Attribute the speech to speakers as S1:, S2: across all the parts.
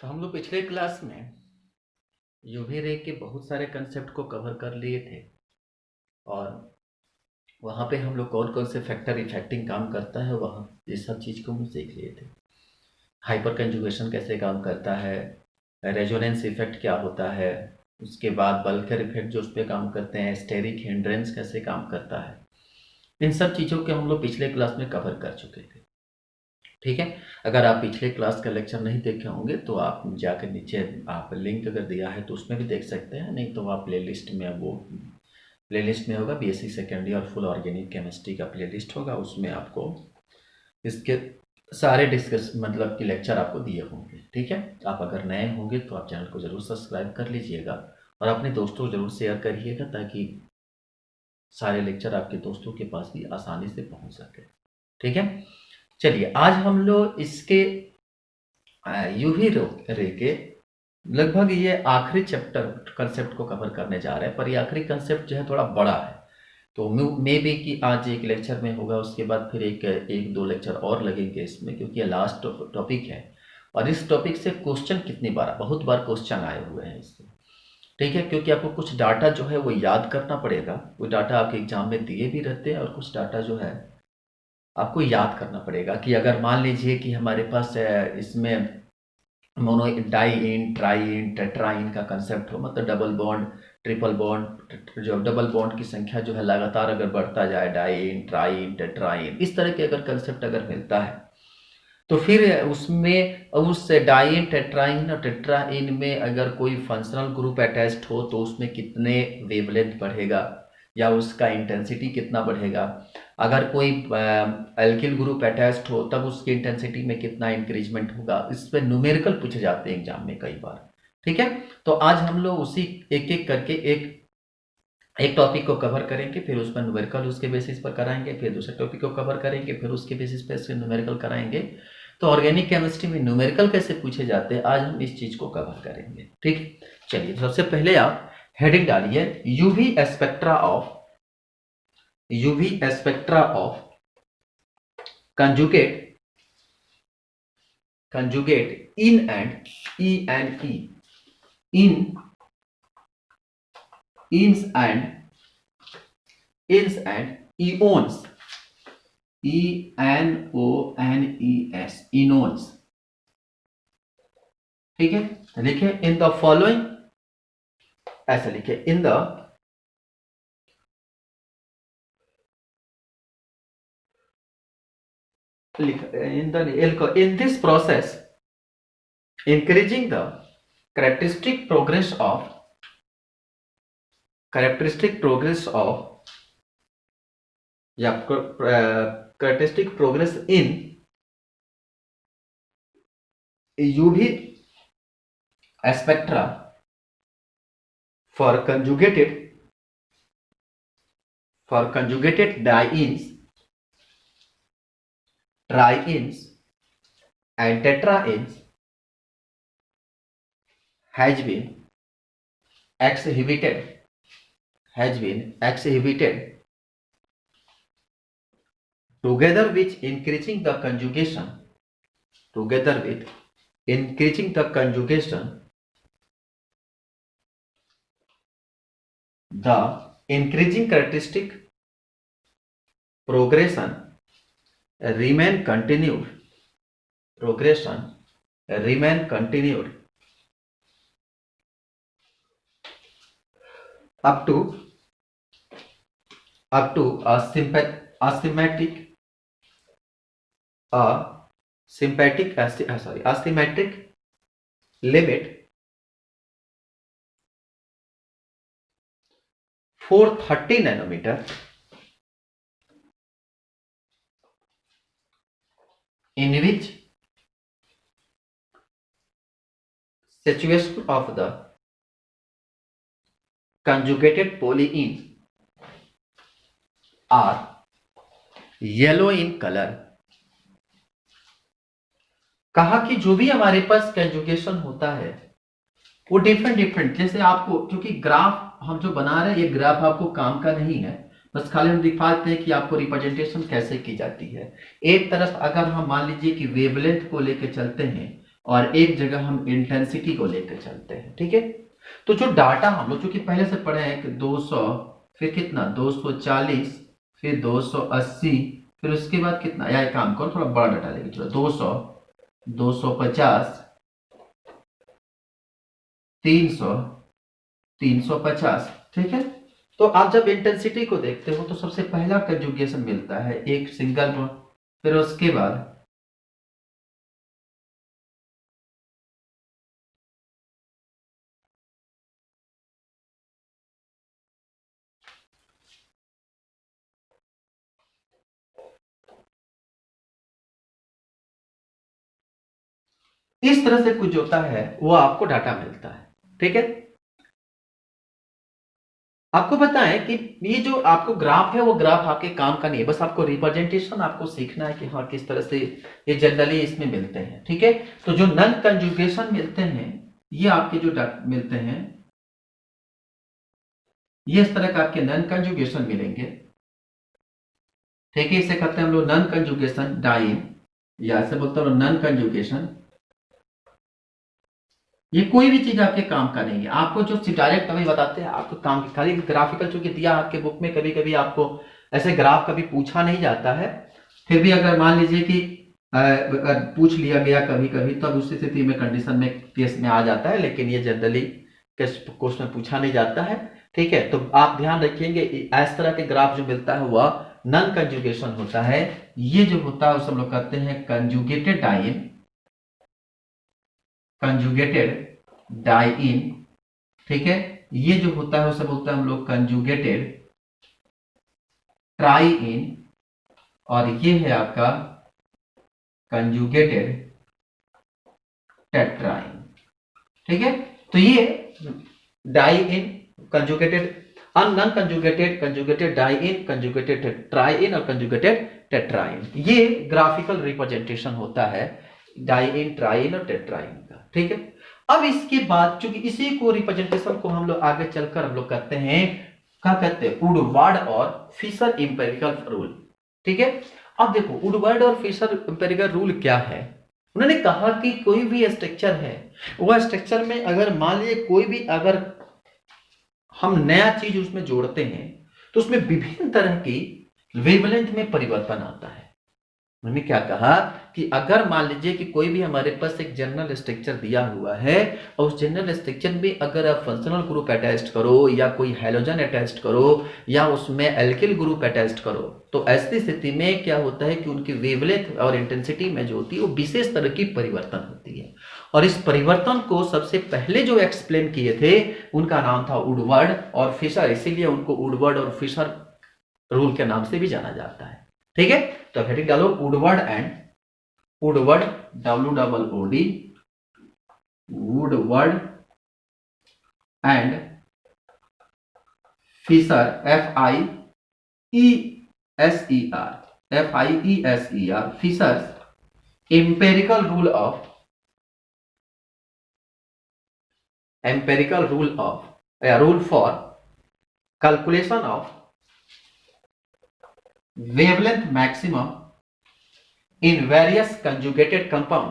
S1: तो हम लोग पिछले क्लास में यूवी रे के बहुत सारे कंसेप्ट को कवर कर लिए थे और वहाँ पे हम लोग कौन कौन से फैक्टर इफेक्टिंग काम करता है वहाँ ये सब चीज़ को हम देख लिए थे। हाइपर कंजुगेशन कैसे काम करता है, रेजोनेंस इफेक्ट क्या होता है, उसके बाद बल्कर इफेक्ट जो उस पर काम करते हैं, स्टेरिक हिंड्रेंस कैसे काम करता है। इन सब चीज़ों के हम लोग पिछले क्लास में कवर कर चुके थे। ठीक है, अगर आप पिछले क्लास का लेक्चर नहीं देखे होंगे तो आप जाकर नीचे आप लिंक अगर दिया है तो उसमें भी देख सकते हैं, नहीं तो आप प्लेलिस्ट में वो प्लेलिस्ट में होगा BSc second year full organic chemistry का प्लेलिस्ट होगा, उसमें आपको इसके सारे डिस्कस मतलब कि लेक्चर आपको दिए होंगे। ठीक है, आप अगर नए होंगे तो आप चैनल को ज़रूर सब्सक्राइब कर लीजिएगा और अपने दोस्तों को ज़रूर शेयर करिएगा ताकि सारे लेक्चर आपके दोस्तों के पास भी आसानी से पहुंच सके। ठीक है, चलिए आज हम लोग इसके यूवी रे के लगभग ये आखिरी चैप्टर कंसेप्ट को कवर करने जा रहे हैं, पर ये आखिरी कंसेप्ट जो है थोड़ा बड़ा है, तो मे बी कि आज एक लेक्चर में होगा, उसके बाद फिर एक दो लेक्चर और लगेंगे इसमें, क्योंकि ये लास्ट टॉपिक है और इस टॉपिक से क्वेश्चन कितनी बार बहुत बार क्वेश्चन आए हुए हैं इससे। ठीक है, क्योंकि आपको कुछ डाटा जो है वो याद करना पड़ेगा, वो डाटा आपके एग्जाम में दिए भी रहते हैं और कुछ डाटा जो है आपको याद करना पड़ेगा कि अगर मान लीजिए कि हमारे पास इसमें mono diene triene tetraene का कंसेप्ट हो, मतलब डबल बॉन्ड ट्रिपल बॉन्ड, जो डबल बॉन्ड की संख्या जो है लगातार अगर बढ़ता जाए, डाई इन ट्राई इन टेट्राइन, इस तरह के अगर कंसेप्ट अगर मिलता है तो फिर उसमें उस डाई इन टेट्राइन और टेट्राइन में अगर कोई फंक्शनल ग्रुप अटैच्ड हो तो उसमें कितने वेवलेंथ बढ़ेगा या उसका इंटेंसिटी कितना बढ़ेगा। अगर कोई एल्किल ग्रुप अटैच्ड हो तब उसकी इंटेंसिटी में कितना इंक्रीजमेंट होगा। इस पर न्यूमेरिकल पूछे जाते हैं एग्जाम में कई बार। ठीक है, तो आज हम लोग उसी एक एक करके एक एक टॉपिक को कवर करेंगे, फिर उस पर न्यूमेरिकल उसके बेसिस पर कराएंगे, फिर दूसरे टॉपिक को कवर करेंगे, फिर उसके बेसिस पर न्यूमेरिकल कराएंगे। तो ऑर्गेनिक केमिस्ट्री में न्यूमेरिकल कैसे पूछे जाते हैं आज हम इस चीज को कवर करेंगे। ठीक, चलिए सबसे पहले आप हेडिंग डालिए UV spectra of conjugate in and ins and eons, enons। ठीक है, लिखे इन द फॉलोइंग, ऐसा लिखे इन this process increasing the characteristic progress of characteristic progress in UV spectra for conjugated diines, triines and tetraines has been exhibited together with increasing the conjugation, the increasing characteristic progression remain continued up to a symmetric limit 430 nanometer in which situation of the conjugated polyenes are yellow in color। कहा कि जो भी हमारे पास conjugation होता है वो different, जैसे आपको, क्योंकि ग्राफ हम जो बना रहे हैं ये ग्राफ आपको काम का नहीं है, बस खाली हम दिखाते हैं कि आपको रिप्रेजेंटेशन कैसे की जाती है। एक तरफ अगर हम मान लीजिए कि वेवलेंथ को लेकर चलते हैं, और एक जगह हम इंटेंसिटी को लेकर चलते हैं, ठीक है। तो जो डाटा हम लोग चूंकि पहले से पढ़े हैं कि 200, फिर कितना 240, फिर 280, फिर उसके बाद कितना, या एक काम करो थोड़ा बड़ा डाटा लेके चलो, 200, 250, 300, 350, ठीक है। तो आप जब इंटेंसिटी को देखते हो तो सबसे पहला कंजुगेशन मिलता है एक सिंगल बॉन्ड, फिर उसके बाद इस तरह से कुछ होता है, वो आपको डाटा मिलता है, ठीक है। आपको पता है कि ये जो आपको ग्राफ है वो ग्राफ आपके काम का नहीं है, बस आपको रिप्रेजेंटेशन आपको सीखना है कि हाँ किस तरह से ये जनरली इसमें मिलते हैं, ठीक है। तो जो नन कंजुगेशन मिलते हैं ये आपके जो मिलते हैं, ये इस तरह का आपके नन कंजुगेशन मिलेंगे, ठीक है। इसे कहते हैं हम लोग नन कंजुगेशन डाइन, या ऐसे बोलते हैं नन कंजुगेशन। ये कोई भी चीज आपके काम का नहीं है, आपको जो डायरेक्ट अभी बताते हैं आपको काम की, खाली ग्राफिकल चूंकि दिया आपके बुक में, कभी कभी आपको ऐसे ग्राफ कभी पूछा नहीं जाता है, फिर भी अगर मान लीजिए कि अगर पूछ लिया गया कभी कभी, तब उस स्थिति में कंडीशन में केस में आ जाता है, लेकिन ये जनरली क्वेश्चन पूछा नहीं जाता है, ठीक है। तो आप ध्यान रखिएंगे इस तरह के ग्राफ जो मिलता है वह नन कंजुगेशन होता है। ये जो होता है उसे हम लोग कहते हैं कंजुगेटेड डाइन, कंजुगेटेड डाइन, ठीक है। ये जो होता है उसे बोलते हैं हम लोग कंजुगेटेड ट्राइइन, और ये है आपका कंजुगेटेड टेट्राइन, ठीक है। तो ये diene, conjugated, non conjugated, conjugated diene, conjugated triene और कंजुगेटेड टेट्राइन, ये ग्राफिकल रिप्रेजेंटेशन होता है डाइइन, ट्राइइन और टेट्राइन का, ठीक है। अब इसके बाद चूंकि इसी को रिप्रेजेंटेशन को हम लोग आगे चलकर हम लोग कहते हैं, क्या कहते हैं, वुडवार्ड और फिशर इंपेरिकल रूल, ठीक है। अब देखो वुडवार्ड और फिशर इंपेरिकल रूल क्या है। उन्होंने कहा कि कोई भी स्ट्रक्चर है, वह स्ट्रक्चर में अगर मान लीजिए कोई भी अगर हम नया चीज उसमें जोड़ते हैं तो उसमें विभिन्न तरह की वेवलेंथ में परिवर्तन आता है। उन्होंने क्या कहा कि अगर मान लीजिए कि कोई भी हमारे पास एक जनरल स्ट्रक्चर दिया हुआ है और उस जनरल स्ट्रक्चर में अगर आप फंक्शनल ग्रुप अटैच्ड करो या कोई हैलोजन अटैच्ड करो या उसमें एल्किल ग्रुप अटैच्ड करो, तो ऐसी स्थिति में क्या होता है कि उनकी वेवलेंथ और इंटेंसिटी में जो होती है वो विशेष तरह की परिवर्तन होती है। और इस परिवर्तन को सबसे पहले जो एक्सप्लेन किए थे उनका नाम था वुडवर्ड और फिशर, इसीलिए उनको वुडवर्ड और फिशर रूल के नाम से भी जाना जाता है, ठीक है। तो हेडिंग डालो Woodward and Woodward, WOOD, Woodward and Fieser, FIESER, Fieser's empirical rule for calculation of wavelength maximum in various conjugated compound,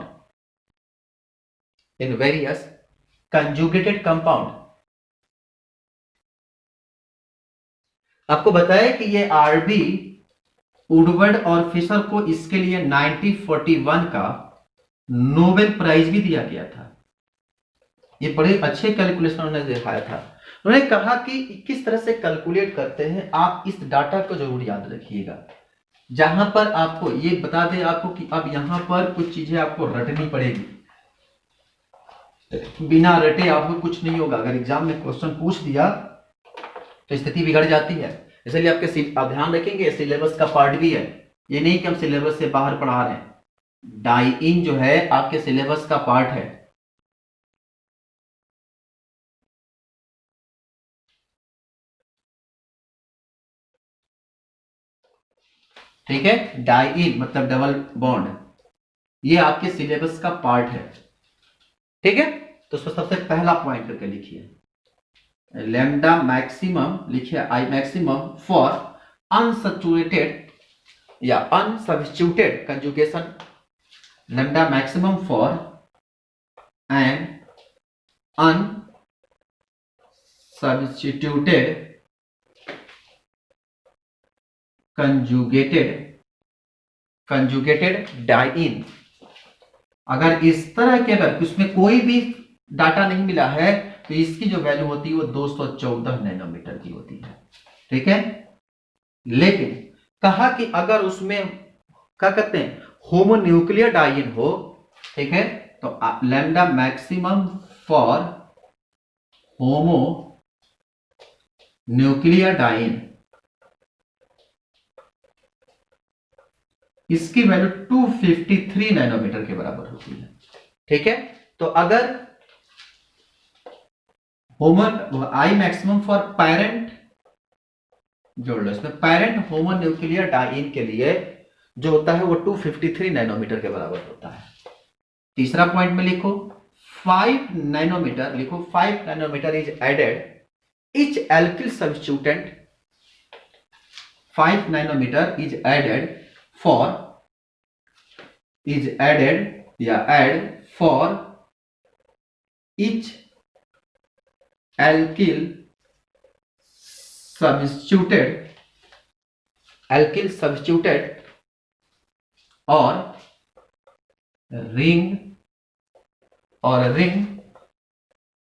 S1: आपको बताया कि ये आरबी, वुडवर्ड और फिशर को इसके लिए 1941 का नोबेल प्राइज भी दिया गया था। ये बड़े अच्छे कैलकुलेशन उन्होंने दिखाया था। उन्होंने कहा कि किस तरह से कैलकुलेट करते हैं, आप इस डाटा को जरूर याद रखिएगा। जहां पर आपको ये बता दें आपको कि अब यहां पर कुछ चीजें आपको रटनी पड़ेगी, बिना रटे आपको कुछ नहीं होगा। अगर एग्जाम में क्वेश्चन पूछ दिया तो स्थिति बिगड़ जाती है, इसलिए आप ध्यान रखेंगे सिलेबस का पार्ट भी है, ये नहीं कि हम सिलेबस से बाहर पढ़ा रहे हैं। डाइइन जो है आपके सिलेबस का पार्ट है, ठीक है। डाइइन मतलब डबल बॉन्ड, ये आपके सिलेबस का पार्ट है, ठीक है। तो सबसे पहला पॉइंट करके लिखिए लैम्डा मैक्सिमम, लिखिए आई मैक्सिमम फॉर अनसैचुरेटेड या unsubstituted conjugation, lambda maximum for an unsubstituted conjugated diene. अगर इस तरह के अगर उसमें कोई भी डाटा नहीं मिला है तो इसकी जो वैल्यू होती है वो 214 नैनोमीटर की होती है। ठीक है, लेकिन कहा कि अगर उसमें क्या कहते हैं होमोन्यूक्लियर डाइइन हो, ठीक है, तो lambda maximum for homo nuclear diene इसकी वैल्यू 253 नैनोमीटर के बराबर होती है। ठीक है, तो अगर आई मैक्सिमम फॉर पेरेंट जोड़ लो, इसमें पेरेंट होमो न्यूक्लियर डाइइन के लिए जो होता है वो 253 नैनोमीटर के बराबर होता है। तीसरा पॉइंट में लिखो 5 नैनोमीटर, लिखो 5 nanometre is added each alkyl substituent, 5 nanometre is added for each alkyl substituted और रिंग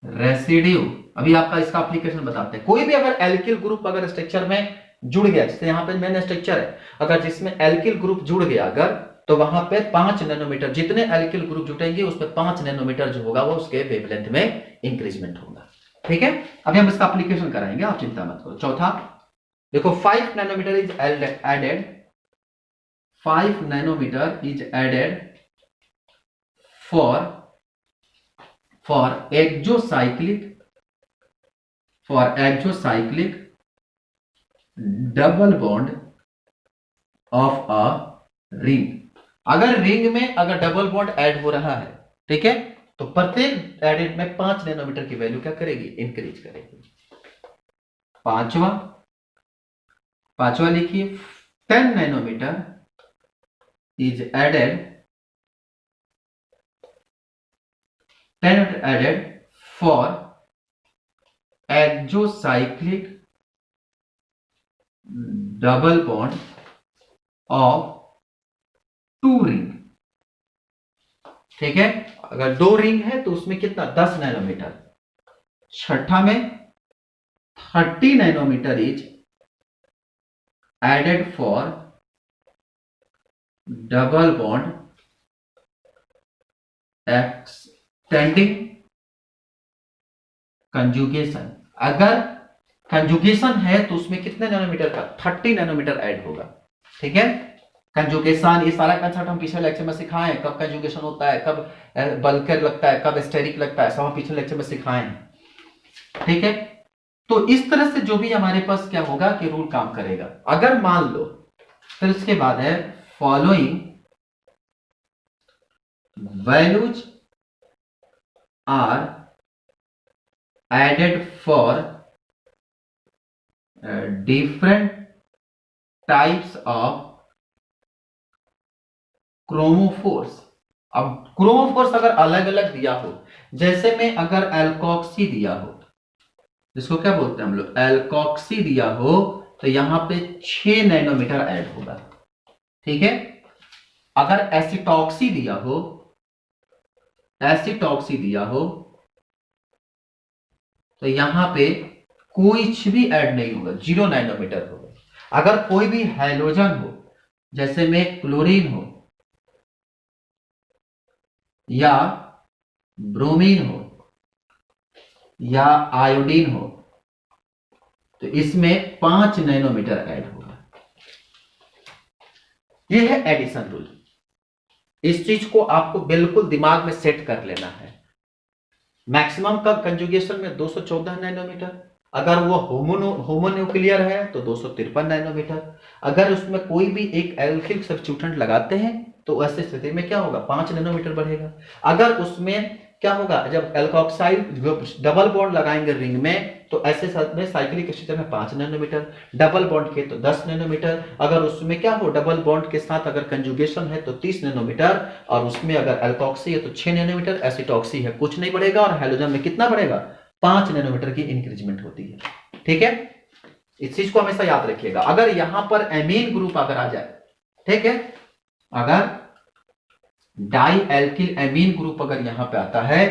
S1: रेसिड्यू। अभी आपका इसका एप्लीकेशन बताते हैं। कोई भी अगर एल्किल ग्रुप अगर स्ट्रक्चर में जुड़ गया, जैसे यहां पे मेन स्ट्रक्चर है, अगर जिसमें एल्किल ग्रुप जुड़ गया अगर, तो वहां पे 5 नैनोमीटर, जितने एल्किल ग्रुप जुटेंगे उस पर 5 नैनोमीटर जो होगा वो उसके वेवलेंथ में इंक्रीजमेंट होगा। ठीक है, अभी हम इसका एप्लीकेशन कराएंगे, आप चिंता मत करो। चौथा देखो 5 nanometre is added, 5 nanometre is added for exocyclic double bond of a ring. अगर रिंग में अगर डबल बॉन्ड ऐड हो रहा है, ठीक है, तो प्रत्येक एडेड में 5 नैनोमीटर की वैल्यू क्या करेगी, इंक्रीज करेगी। पांचवा लिखिए 10 nanometre is added for exocyclic double bond of 2 ring. ठीक है, अगर 2 रिंग है तो उसमें कितना 10 नैनोमीटर। छठा में 30 nanometre is added for double bond extending conjugation. अगर कंजुगेशन है तो उसमें कितने नैनोमीटर का 30 नैनोमीटर ऐड होगा। ठीक है, कंजुगेशन, ये सारा कंसेप्ट हम पिछले लेक्चर में सिखाए, कब कंजुगेशन होता है, कब बल्कर लगता है, कब स्टेरिक लगता है, सब हम पिछले लेक्चर में सिखाए हैं। ठीक है, तो इस तरह से जो भी हमारे पास क्या होगा कि रूल काम करेगा। अगर मान लो, फिर उसके बाद है following values are added for different types of chromophores. अब क्रोमोफोर्स अगर अलग अलग दिया हो, जैसे में अगर एल्कोक्सी दिया हो, जिसको क्या बोलते हैं हम लोग एल्कोक्सी दिया हो, तो यहां पे 6 नैनोमीटर ऐड होगा। ठीक है, अगर एसिटॉक्सी दिया हो तो यहां पे कुछ भी ऐड नहीं होगा, 0 नैनोमीटर होगा। अगर कोई भी हैलोजन हो, जैसे में क्लोरीन हो या ब्रोमीन हो या आयोडीन हो, तो इसमें 5 नैनोमीटर ऐड होगा। यह है एडिशन रूल। इस चीज को आपको बिल्कुल दिमाग में सेट कर लेना है। मैक्सिमम का कंजुगेशन में 214 नैनोमीटर, अगर वो होमोन्यूक्लियर है तो 253 नैनोमीटर। अगर उसमें कोई भी एक एल्किल सब्स्टिट्यूटेंट लगाते हैं तो ऐसे स्थिति में क्या होगा 5 नैनोमीटर बढ़ेगा। अगर उसमें क्या होगा, जब एल्कोक्साइड डबल बॉन्ड लगाएंगे रिंग में तो ऐसे साथ में साइक्लिक स्ट्रक्चर में 5 नैनोमीटर, डबल बॉन्ड के तो 10 नैनोमीटर, अगर उसमें क्या हो डबल बॉन्ड के साथ अगर कंजुगेशन है तो 30 नैनोमीटर, और उसमें अगर एल्कोक्सी है तो 6 नैनोमीटर, एसिटॉक्सी है कुछ नहीं बढ़ेगा, और हैलोजन में कितना बढ़ेगा 5 नैनोमीटर की इंक्रीजमेंट होती है। ठीक है, इस चीज को हमेशा याद रखिएगा। अगर यहां पर एमीन ग्रुप अगर आ जाए, ठीक है, अगर डाई एल्किल एमीन ग्रुप अगर यहां पे आता है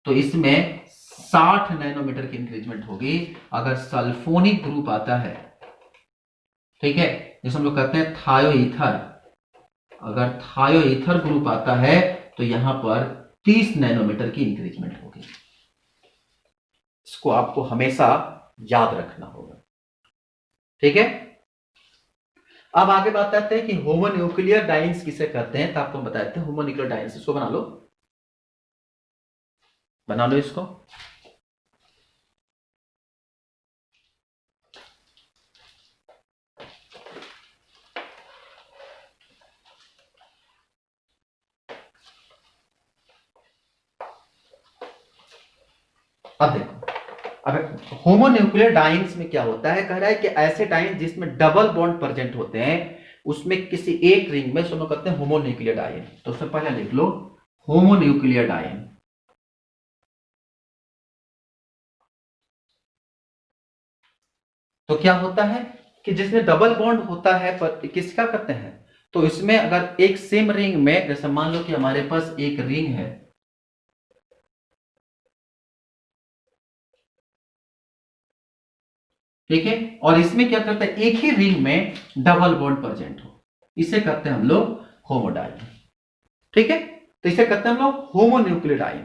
S1: तो इसमें 60 नैनोमीटर की इंक्रीजमेंट होगी। अगर सल्फोनिक ग्रुप आता है, ठीक है, जैसे हम लोग कहते हैं थायोईथर, अगर थायोईथर ग्रुप आता है तो यहां पर 30 नैनोमीटर की इंक्रीजमेंट होगी। इसको आपको हमेशा याद रखना होगा। ठीक है, अब आगे बात करते हैं कि होमोन्यूक्लियर डाइन्स किसे कहते हैं, तो आपको बताते हैं होमोन्यूक्लियर डाइन्स। इसको बना लो, बना लो इसको। अब देखो, अब होमोन्यूक्लियर डाइन्स में क्या होता है, कह रहा है कि ऐसे डाइन्स जिसमें डबल बॉन्ड प्रेजेंट होते हैं उसमें किसी एक रिंग में सुनो कहते हैं होमोन्यूक्लियर डाइन। तो उससे पहले लिख लो होमोन्यूक्लियर डाइन। तो क्या होता है कि जिसमें डबल बॉन्ड होता है पर किसका करते हैं, तो इसमें अगर एक सेम रिंग में, जैसे मान लो कि हमारे पास एक रिंग है, ठीक है, और इसमें क्या करते हैं एक ही रिंग में डबल बॉन्ड प्रेजेंट हो, इसे करते हैं हम लोग होमोडाइन। ठीक है, तो इसे करते हैं हम लोग होमोन्यूक्लियर डाइन,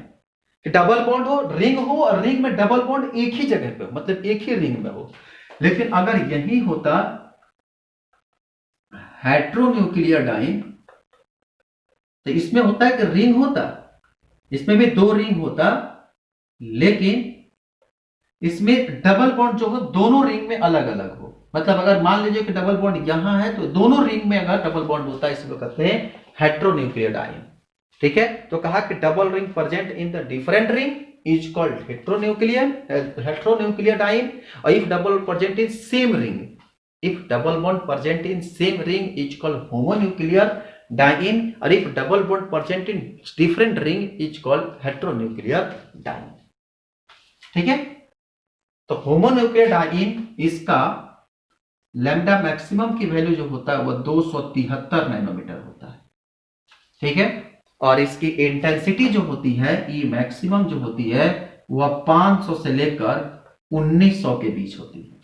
S1: कि डबल बॉन्ड हो, रिंग हो, और रिंग में डबल बॉन्ड एक ही जगह पे हो, मतलब एक ही रिंग में हो। लेकिन अगर यही होता हेट्रोन्यूक्लियर डाइन, तो इसमें होता है कि रिंग होता, इसमें भी 2 रिंग होता, लेकिन इसमें डबल बॉन्ड जो हो दोनों रिंग में अलग अलग हो। मतलब अगर मान लीजिए कि डबल बॉन्ड यहां है तो दोनों रिंग में अगर डबल बॉन्ड होता है इसको कहते हैं हेट्रोन्यूक्लियर डाइन। ठीक है, तो कहा कि double ring present in the different ring is called heteronuclear diene, और if double present in same ring, if double bond present in same ring is called homonuclear diene, और if double bond present in different ring is called heteronuclear diene. ठीक है, तो homonuclear diene इसका lambda maximum की value जो होता है वो 273 नैनोमीटर होता है। ठीक है, और इसकी इंटेंसिटी जो होती है ई मैक्सिमम जो होती है वह 500 से लेकर 1900 के बीच होती है।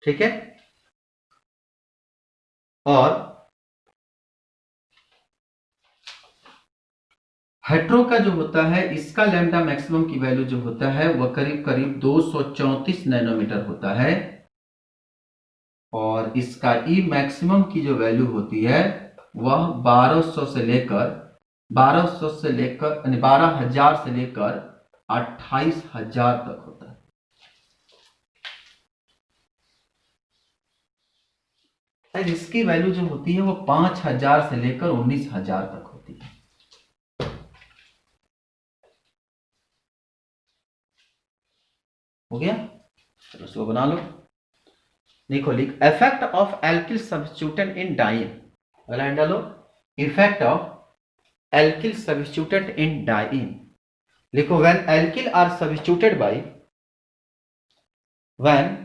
S1: ठीक है, और हेट्रो का जो होता है इसका लैम्डा मैक्सिमम की वैल्यू जो होता है वह करीब करीब 234 नैनोमीटर होता है, और इसका ई मैक्सिमम की जो वैल्यू होती है वह 1200 से लेकर 12,000 से लेकर 28,000 तक होता है। शायद इसकी वैल्यू जो होती है वो 5,000 से लेकर 19,000 तक होती है। हो गया, चलो इसको बना लो। देखो लिख effect of alkyl substituent in diene, अगला डालो effect of alkyl substituent in diene. लिखो when alkyl are substituted by, when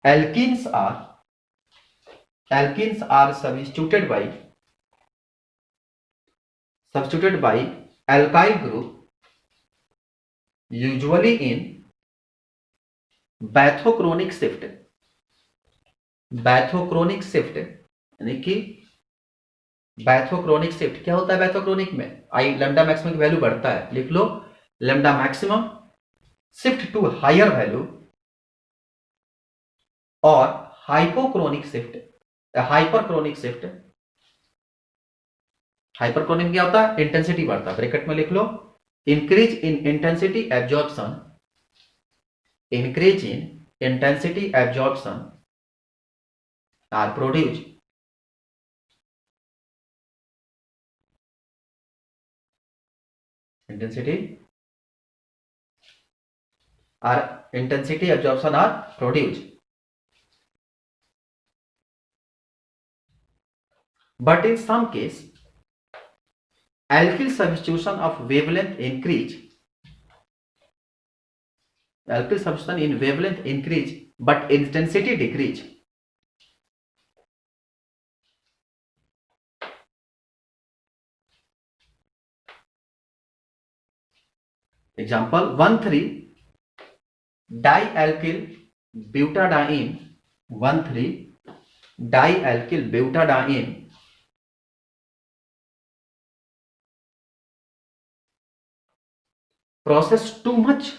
S1: alkenes are substituted by alkyl group usually in bathochromic shift, bathochromic shift यानी कि बैथोक्रोनिक शिफ्ट क्या होता है bathochromic में, I lambda maximum की वैल्यू बढ़ता है, लिख value lambda maximum shift to higher value, और हाइपोक्रोनिक शिफ्ट, हाइपरक्रोनिक शिफ्ट, हाइपरक्रोनिक क्या होता है इंटेंसिटी बढ़ता है, ब्रैकेट में लिख लो increase in intensity absorption, increase in intensity absorption are produced intensity or intensity absorption are produced. But in some case, alkyl substitution of wavelength increase, alkyl substitution in wavelength increase, but intensity decrease. Example 1,3-dialkyl butadiene, 1,3-dialkyl butadiene process too much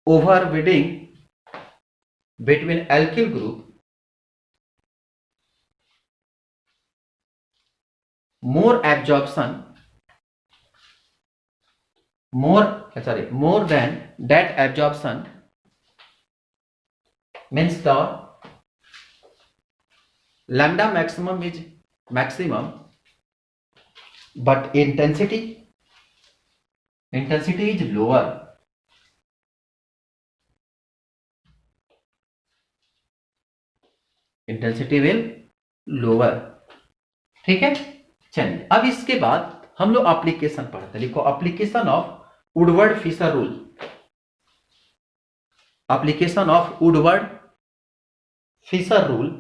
S1: overbidding between alkyl group, more absorption, more than that absorption means the lambda maximum is maximum, but intensity is lower. Intensity will lower. ठीक है, चलिए अब इसके बाद हम लोग application पढ़ते हैं. लिखो application of Woodward Fieser rule. Application of Woodward Fieser rule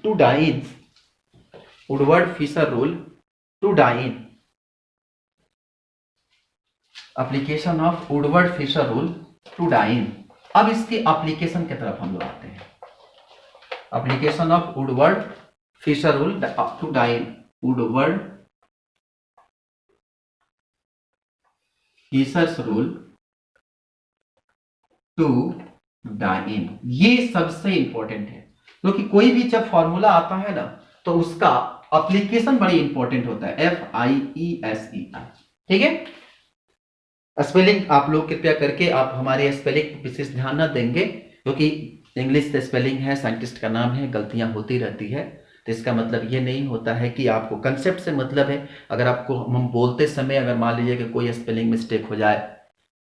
S1: to dienes. Woodward Fieser rule to diene. Application of Woodward Fieser rule to diene. अब इसकी एप्लीकेशन की तरफ हम लोग आते हैं. Application of Woodward Fieser rule to diene. Woodward Fieser's rule to diene. ये सबसे इंपॉर्टेंट है, क्योंकि कोई भी जब फॉर्मूला आता है ना तो उसका एप्लीकेशन बड़ी इंपॉर्टेंट होता है. FIESE. ठीक है, स्पेलिंग आप लोग कृपया करके आप हमारे स्पेलिंग विशेष ध्यान न देंगे, क्योंकि इंग्लिश से स्पेलिंग है, साइंटिस्ट का नाम है, गलतियां होती रहती है. तो इसका मतलब ये नहीं होता है कि आपको कंसेप्ट से मतलब है. अगर आपको हम बोलते समय अगर मान लीजिए कि कोई स्पेलिंग मिस्टेक हो जाए,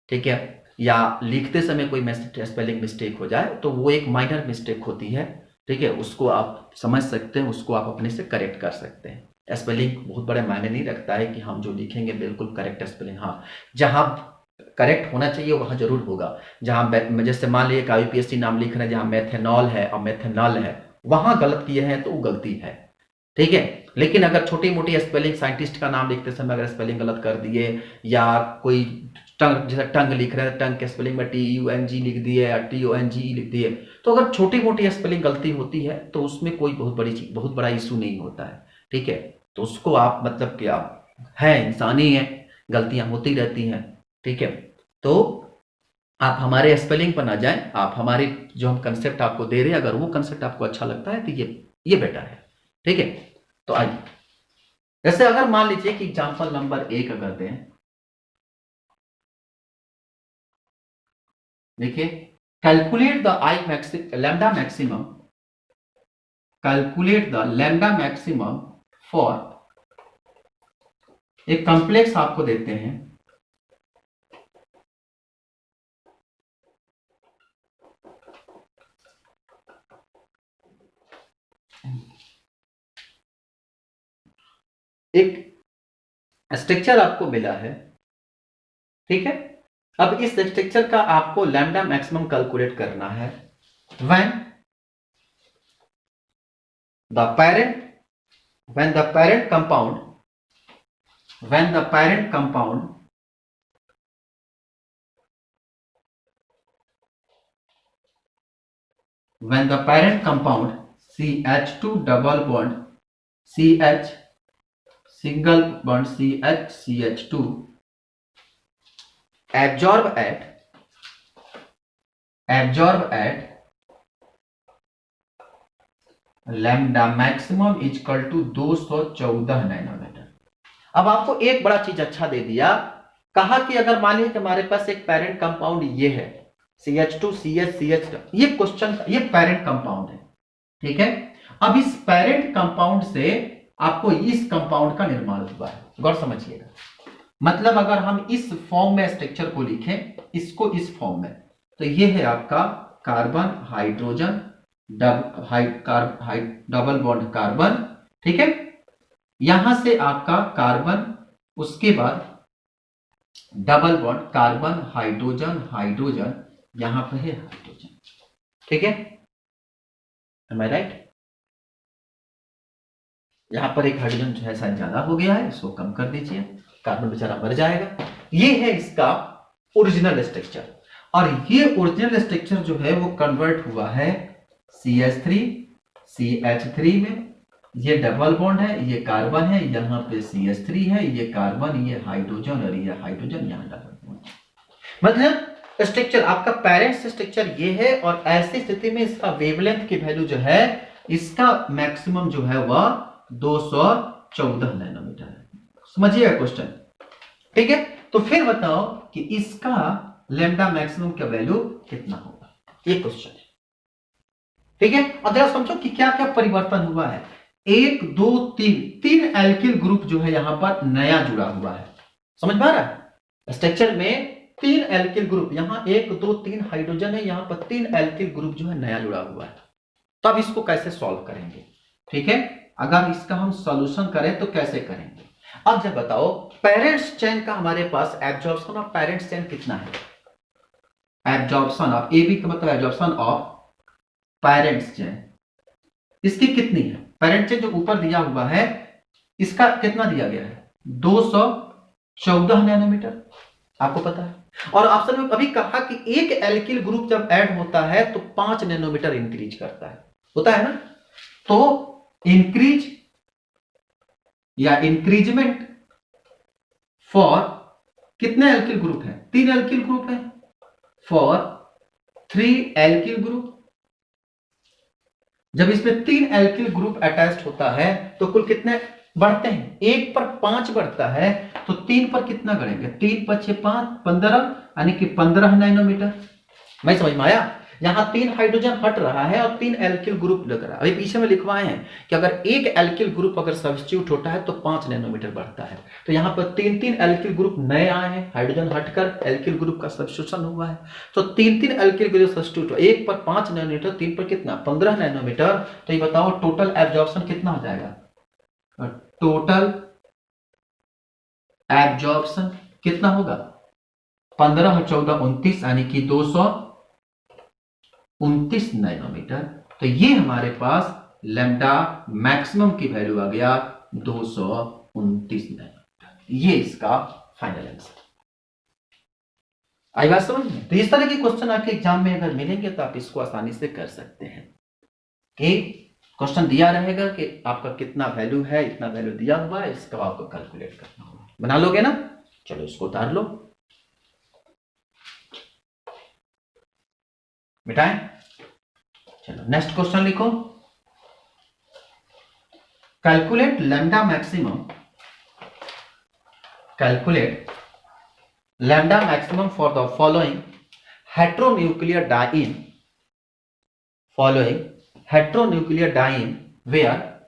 S1: ठीक है, या लिखते समय कोई स्पेलिंग मिस्टेक हो जाए, तो वो एक माइनर मिस्टेक होती है. ठीक है, उसको आप समझ सकते हैं, उसको आप अपने से करेक्ट कर सकते हैं. स्पेलिंग बहुत बड़े मायने नहीं रखता है कि हम जो लिखेंगे बिल्कुल करेक्ट स्पेलिंग. हाँ, जहां करेक्ट होना चाहिए वहां जरूर होगा. जहां जैसे मान लीजिए कि यूपीएससी नाम लिख रहे हैं, जहां मेथेनॉल है और मेथेनॉल है, वहां गलत किए हैं तो वो गलती है. ठीक है, लेकिन अगर छोटी मोटी स्पेलिंग, साइंटिस्ट का नाम लिखते समय अगर स्पेलिंग गलत कर दिए, या कोई टंग, जैसे टंग लिख रहे हैं, टंग के स्पेलिंग में TUNG लिख दिए या TONGE लिख दिए, तो अगर छोटी मोटी स्पेलिंग गलती होती है तो उसमें कोई बहुत बड़ा इशू नहीं होता है. ठीक है, तो उसको आप मतलब क्या है, इंसानी है, गलतियां होती रहती हैं. ठीक है, तो आप हमारे स्पेलिंग पर ना जाएं, आप हमारे जो हम कंसेप्ट आपको दे रहे हैं, अगर वो कंसेप्ट आपको अच्छा लगता है तो ये बेटर है. ठीक है, तो आइए, जैसे अगर मान लीजिए कि एग्जांपल नंबर 1 अगर दें, देखिए, calculate the lambda maximum, calculate the lambda maximum for, एक कॉम्प्लेक्स आपको देते हैं, एक स्ट्रक्चर आपको मिला है. ठीक है, अब इस स्ट्रक्चर का आपको लैम्डा मैक्सिमम कैलकुलेट करना है. When the parent compound CH2 double bond CH single bond CH2 absorb at lambda maximum equal to 214 nanometre. अब आपको एक बड़ा चीज अच्छा दे दिया, कहा कि अगर मान लीजिए हमारे पास एक पैरेंट कंपाउंड ये है CH2 CH, ये क्वेश्चन, ये पैरेंट कंपाउंड है. ठीक है, अब इस पैरेंट कंपाउंड से आपको इस कंपाउंड का निर्माण हुआ है। गौर समझिएगा, मतलब अगर हम इस फॉर्म में स्ट्रक्चर को लिखें, इसको इस फॉर्म में, तो ये है आपका carbon hydrogen double bond carbon, ठीक है। यहां से आपका कार्बन, उसके बाद double bond carbon hydrogen hydrogen, यहां पर है हाइड्रोजन, ठीक है। एम आई राइट? यहां पर एक हाइड्रोजन जो है शायद ज्यादा हो गया है, इसको कम कर दीजिए, कार्बन बेचारा मर जाएगा। ये है इसका ओरिजिनल स्ट्रक्चर, और ये ओरिजिनल स्ट्रक्चर जो है वो कन्वर्ट हुआ है CH3 CH3 में। ये डबल बॉन्ड है, ये कार्बन है, यहाँ पे CH3 है, ये कार्बन, ये हाइड्रोजन, और ये हाइड्रोजन, यहाँ डबल बॉन्ड। मतलब स्ट्रक्चर आपका पेरेंट्स स्ट्रक्चर ये है, और ऐसी स्थिति में इसका वेवलेंथ की वैल्यू जो है, इसका मैक्सिमम जो है वह 214 नैनोमीटर है। समझिएगा क्वेश्चन, ठीक है। तो फिर बताओ कि इसका लैम्डा मैक्सिमम का वैल्यू कितना होगा, ये क्वेश्चन है, ठीक है। और जरा समझो कि क्या क्या परिवर्तन हुआ है। 1 2 3 तीन एल्किल ग्रुप जो है यहां पर नया जुड़ा हुआ है, समझ में आ रहा है। स्ट्रक्चर में 3 एल्किल ग्रुप, यहां 1 2 3 हाइड्रोजन है, यहां पर 3 एल्किल ग्रुप जो है नया जुड़ा हुआ है। तो अब इसको कैसे सॉल्व करेंगे, ठीक है। अगर इसका हम सॉल्यूशन करें तो कैसे करेंगे। अब जब बताओ पेरेंट्स चेन का हमारे पास एब्जॉर्प्शन ऑफ पेरेंट्स चेन कितना है। एब्जॉर्प्शन ऑफ AB का मतलब एब्जॉर्प्शन ऑफ पेरेंट्स चेन, इसकी कितनी है। पेरेंट चेन जो ऊपर दिया हुआ है, इसका कितना दिया गया है, 214 नैनोमीटर, आपको पता है। और ऑप्शन में अभी कहा कि एक एल्किल ग्रुप जब ऐड होता है तो 5 नैनोमीटर इंक्रीज करता है, होता है ना। तो इंक्रीज या इंक्रीजमेंट फॉर कितने एल्किल ग्रुप है, 3 एल्किल ग्रुप है, फॉर 3 एल्किल ग्रुप। जब इसमें 3 एल्किल ग्रुप अटैच्ड होता है तो कुल कितने बढ़ते हैं, 1 पर 5 बढ़ता है, तो 3 पर कितना बढ़ेंगे, 3 5 6 5 15, यानी कि 15 नैनोमीटर। मैं समझ में आया। यहां 3 हाइड्रोजन हट रहा है और 3 एल्किल ग्रुप लग रहा है। अभी पीछे में लिखवाए हैं कि अगर एक एल्किल ग्रुप अगर सब्स्टिट्यूट होता है तो 5 नैनोमीटर बढ़ता है। तो यहां पर 3 एल्किल ग्रुप नए आए हैं, हाइड्रोजन हटकर एल्किल ग्रुप का सब्स्टिट्यूशन हुआ है। तो 3 एल्किल ग्रुप सब्स्टिट्यूट, 1 पर 5 नैनोमीटर, 3 पर कितना 15 नैनोमीटर। तो ये बताओ टोटल एब्जॉर्प्शन कितना हो जाएगा, टोटल एब्जॉर्प्शन कितना होगा, 15 और 14 29, यानी कि 229 नैनोमीटर। तो ये हमारे पास लैम्डा मैक्सिमम की वैल्यू आ गया 229 नैनोमीटर। ये इसका फाइनल आंसर। आई बात समझ में। तो इस तरह के क्वेश्चन आपके एग्जाम में अगर मिलेंगे तो आप इसको आसानी से कर सकते हैं कि क्वेश्चन दिया रहेगा कि आपका कितना वैल्यू है, इतना वैल्यू दिया हुआ है, इसका आपको कैलकुलेट करना होगा। बना लोगे ना, चलो इसको उतार लो, मिटाएं। चलो नेक्स्ट क्वेश्चन लिखो। Calculate lambda maximum, calculate lambda maximum for the following heteronuclear diene, following heteronuclear diene where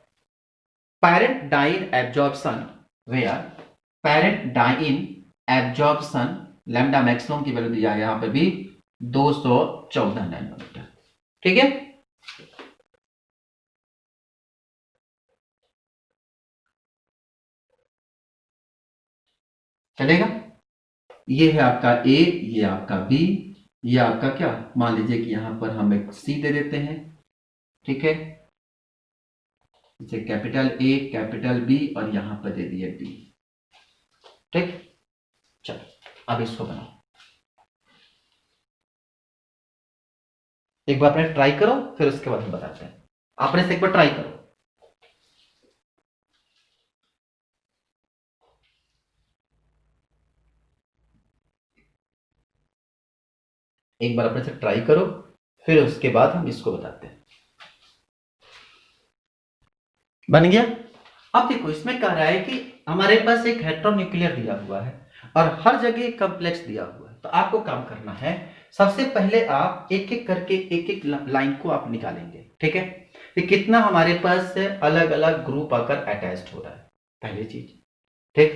S1: parent diene absorption, where parent diene absorption lambda maximum की वैल्यू दिया है यहां पर भी 214 नैनोमीटर, ठीक है। चलेगा। ये है आपका A, ये आपका B, ये आपका क्या, मान लीजिए कि यहां पर हम एक C दे देते हैं, ठीक है। इसे कैपिटल A कैपिटल B और यहां पर दे दिया D, ठीक। चलो अब इसको बनाओ, एक बार अपने ट्राई करो, फिर उसके बाद हम बताते हैं। आपने से एक बार ट्राई करो, एक बार अपने से ट्राई करो, फिर उसके बाद हम इसको बताते हैं। बन गया। अब देखो इसमें कह रहा है कि हमारे पास एक हेट्रोन्यूक्लियर दिया हुआ है और हर जगह एक कॉम्प्लेक्स दिया हुआ है। तो आपको काम करना है, सबसे पहले आप एक एक करके एक एक लाइन को आप निकालेंगे, ठीक है। कि कितना हमारे पास से अलग अलग ग्रुप आकर अटैच्ड हो रहा है, पहली चीज। ठीक,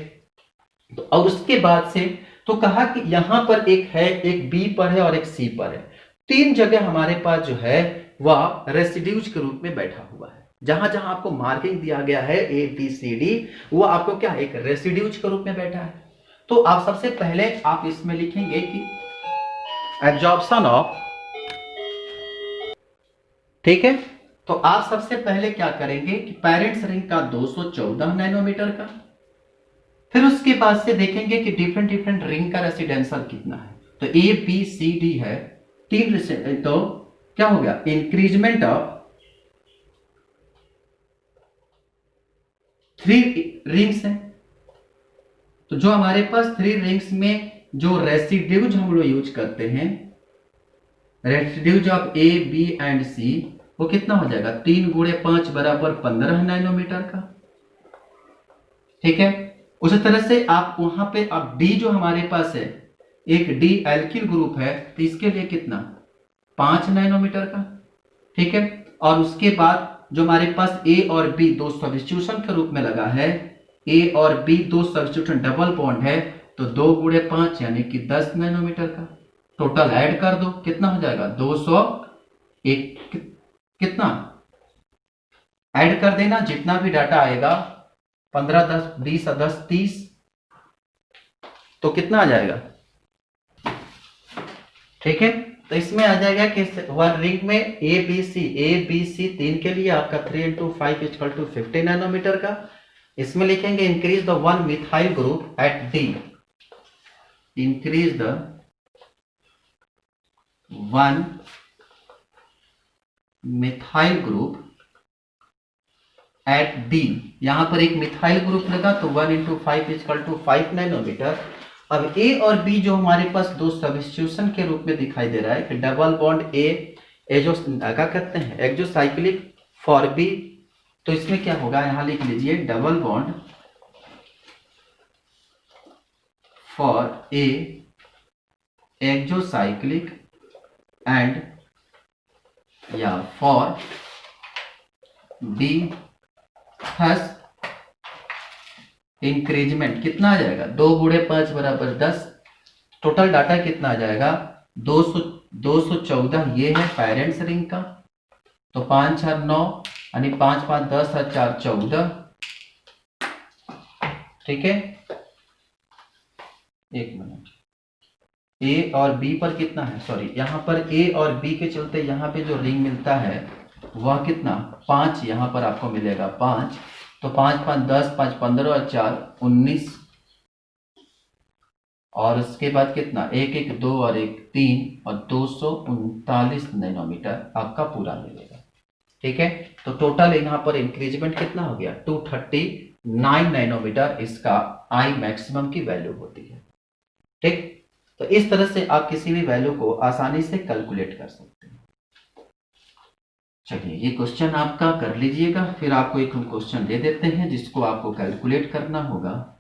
S1: तो और उसके बाद से तो कहा कि यहां पर एक है, एक बी पर है और एक सी पर है। तीन जगह हमारे पास जो है वह रेसिड्यूज के रूप में बैठा हुआ है। जहां जहां आपको मार्किंग दिया गया है ए बी सी डी, वो आपको क्या एक रेसिड्यूज के रूप में बैठा है। तो आप सबसे पहले आप इसमें लिखेंगे कि एब्जॉर्प्शन ऑफ, ठीक है। तो आप सबसे पहले क्या करेंगे कि पेरेंट्स रिंग का 214 नैनोमीटर का, फिर उसके बाद से देखेंगे कि डिफरेंट डिफरेंट रिंग का रेसिडेंशियल कितना है। तो ए बी सी डी है तीन, तो क्या हो गया इंक्रीजमेंट ऑफ 3 रिंग्स है। तो जो हमारे पास 3 रिंग्स में जो रेसिड्यूज हम लोग यूज करते हैं, residues of A B and C, वो कितना हो जाएगा 3 गुणे 5 बराबर 15 नैनोमीटर का। ठीक है, उसी तरह से आप वहां पे अब डी जो हमारे पास है, एक डी एल्किल ग्रुप है, तो इसके लिए कितना 5 नैनोमीटर का। ठीक है, और उसके बाद जो हमारे पास ए और बी दो सब्स्टिट्यूशन के रूप में लगा है, ए और बी दो सब्स्टिट्यूशन डबल बॉन्ड है, तो 2 गुणे 5 यानी कि 10 नैनोमीटर का। टोटल ऐड कर दो, कितना हो जाएगा 201, कितना ऐड कर देना, जितना भी डाटा आएगा 15 10 20 10 30, तो कितना आ जाएगा। ठीक है, तो इसमें आ जाएगा कि वन रिंग में ए बी सी तीन के लिए आपका 3 इंटू 5 इक्वल टू 50 नैनोमीटर का। इसमें लिखेंगे increase the one methyl group at D, increase the one methyl group at D. यहां पर एक मिथाइल ग्रुप लगा तो 1 इंटू 5 इक्वल टू 5 नैनोमीटर। अब ए और बी जो हमारे पास दो सब्स्टिट्यूशन के रूप में दिखाई दे रहा है कि डबल बॉन्ड ए जो क्या कहते हैं एक्सोसाइक्लिक फॉर बी, तो इसमें क्या होगा यहां लिख लीजिए double bond for a exocyclic and या फॉर बी, थस इंक्रीजमेंट कितना आ जाएगा 2 गुणे 5 बराबर 10। टोटल डाटा कितना आ जाएगा 214, ये है पेरेंट्स रिंग का, तो 5 4 9 यानी 5 5 10 और 4 14। ठीक है, एक मिनट, ए और बी पर कितना है, सॉरी यहां पर ए और बी के चलते यहां पे जो रिंग मिलता है वह कितना 5, यहां पर आपको मिलेगा 5, तो 5 5 10 5 15 और 4 19, और उसके बाद कितना 1 1 2 और 1 3 और 239 नैनोमीटर आपका पूरा मिलेगा। ठीक है, तो टोटल यहाँ पर इंक्रीजमेंट कितना हो गया 239 नैनोमीटर, इसका आई मैक्सिमम की वैल्यू होती है। ठीक, तो इस तरह से आप किसी भी वैल्यू को आसानी से कैलकुलेट कर सकते हैं। चलिए ये क्वेश्चन आपका कर लीजिएगा, फिर आपको एक हम क्वेश्चन दे देते हैं जिसको आपको कैलकुलेट करना होगा।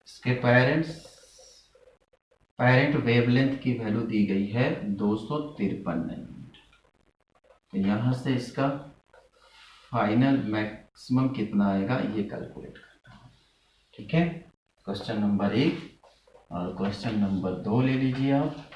S1: इसके पेरेंट वेवलेंथ की वैल्यू दी गई है 253 नैनोमीटर। यहाँ से इसका फाइनल मैक्सिमम कितना आएगा ये कैलकुलेट करना है। ठीक है, क्वेश्चन नंबर 1 और क्वेश्चन नंबर 2 ले लीजिए आप।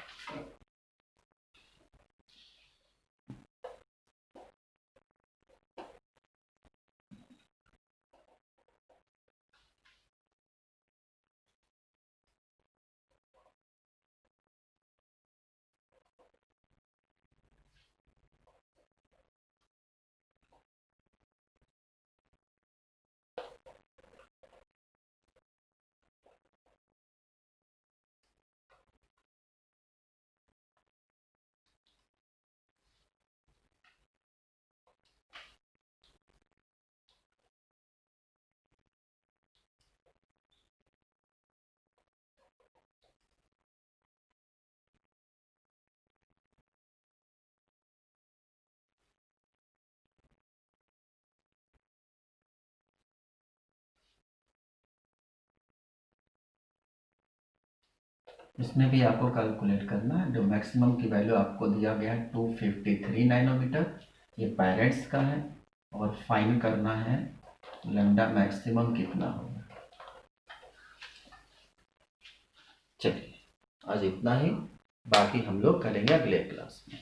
S1: इसमें भी आपको कैलकुलेट करना है। जो मैक्सिमम की वैल्यू आपको दिया गया है 253 नैनोमीटर, ये पेरेंट्स का है, और फाइन करना है लैम्डा मैक्सिमम कितना होगा। चलिए आज इतना ही, बाकी हम लोग करेंगे अगले क्लास में।